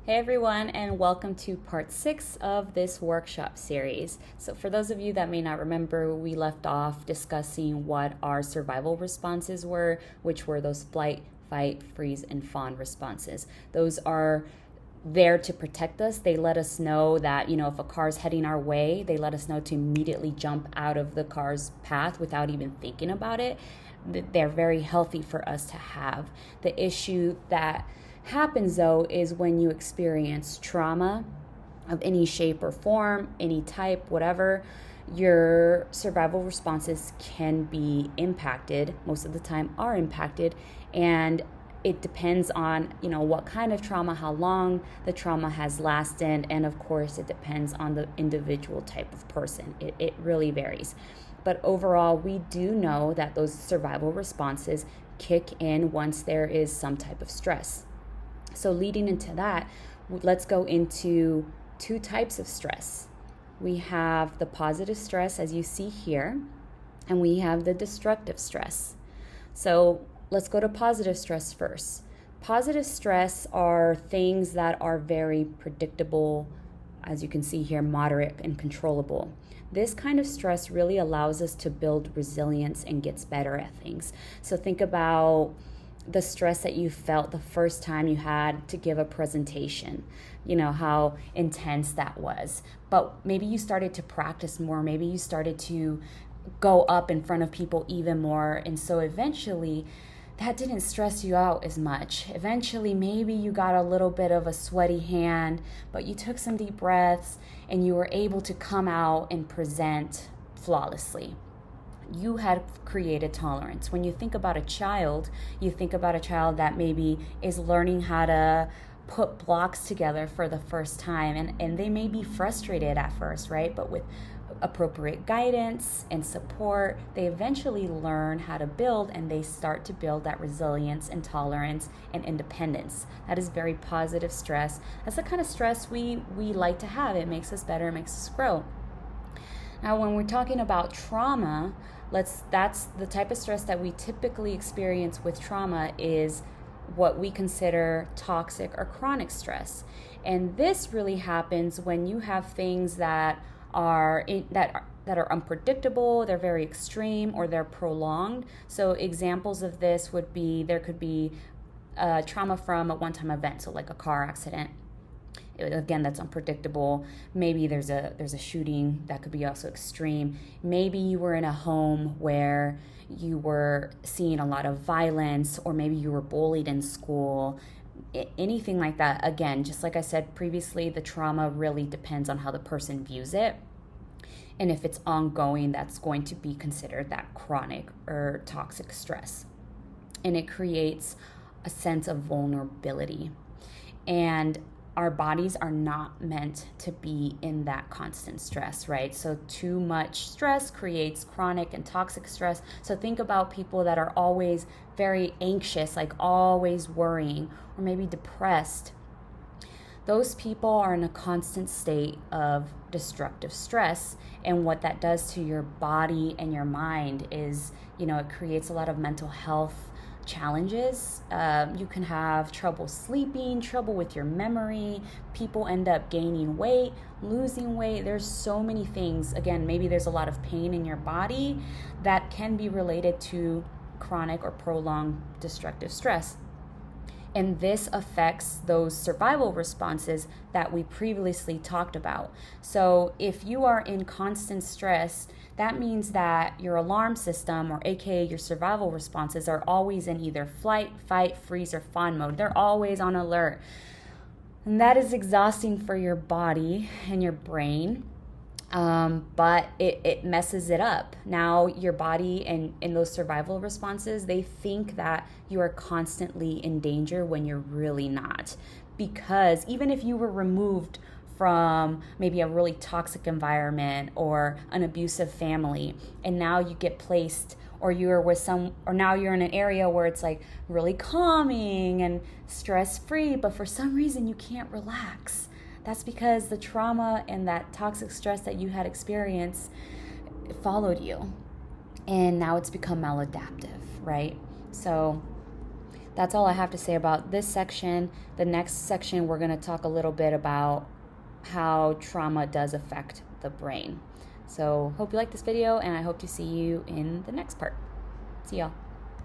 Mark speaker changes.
Speaker 1: Hey everyone, and welcome to part 6 of this workshop series. So, for those of you that may not remember, we left off discussing what our survival responses were, which were those flight, fight, freeze, and fawn responses. Those are there to protect us. They let us know that, if a car's heading our way, they let us know to immediately jump out of the car's path without even thinking about it. They're very healthy for us to have. The issue that happens though is when you experience trauma of any shape or form, any type, whatever, your survival responses can be impacted, most of the time are impacted, and it depends on what kind of trauma, how long the trauma has lasted, and of course it depends on the individual type of person. It really varies. But overall, we do know that those survival responses kick in once there is some type of stress. So leading into that, let's go into two types of stress. We have the positive stress, as you see here, and we have the destructive stress. So let's go to positive stress first. Positive stress are things that are very predictable, as you can see here, moderate and controllable. This kind of stress really allows us to build resilience and gets better at things. So think about the stress that you felt the first time you had to give a presentation, how intense that was. But maybe you started to practice more, maybe you started to go up in front of people even more, and so eventually that didn't stress you out as much. Eventually, maybe you got a little bit of a sweaty hand, but you took some deep breaths and you were able to come out and present flawlessly. You had created tolerance. When you think about a child, you think about a child that maybe is learning how to put blocks together for the first time, and they may be frustrated at first, right? But with appropriate guidance and support, they eventually learn how to build, and they start to build that resilience and tolerance and independence. That is very positive stress. That's the kind of stress we like to have. It makes us better, it makes us grow. Now, when we're talking about trauma, that's the type of stress that we typically experience with trauma is what we consider toxic or chronic stress. And this really happens when you have things that are unpredictable, they're very extreme, or they're prolonged. So examples of this would be, there could be trauma from a one-time event, so like a car accident. Again, that's unpredictable. Maybe there's a shooting that could be also extreme. Maybe you were in a home where you were seeing a lot of violence, or maybe you were bullied in school. Anything like that. Again, just like I said previously, the trauma really depends on how the person views it. And if it's ongoing, that's going to be considered that chronic or toxic stress. And it creates a sense of vulnerability. And our bodies are not meant to be in that constant stress, right? So too much stress creates chronic and toxic stress. So think about people that are always very anxious, like always worrying, or maybe depressed. Those people are in a constant state of destructive stress. And what that does to your body and your mind is, it creates a lot of mental health challenges. You can have trouble sleeping, trouble with your memory. People end up gaining weight, losing weight. There's so many things. Again, maybe there's a lot of pain in your body that can be related to chronic or prolonged destructive stress. And this affects those survival responses that we previously talked about. So if you are in constant stress, that means that your alarm system, or AKA your survival responses, are always in either flight, fight, freeze, or fawn mode. They're always on alert. And that is exhausting for your body and your brain. But it messes it up. Now your body and in those survival responses, they think that you are constantly in danger when you're really not. Because even if you were removed from maybe a really toxic environment or an abusive family, and now you get placed, or now you're in an area where it's like really calming and stress-free, but for some reason you can't relax. That's because the trauma and that toxic stress that you had experienced followed you. And now it's become maladaptive, right? So that's all I have to say about this section. The next section, we're going to talk a little bit about how trauma does affect the brain. So hope you like this video, and I hope to see you in the next part. See y'all.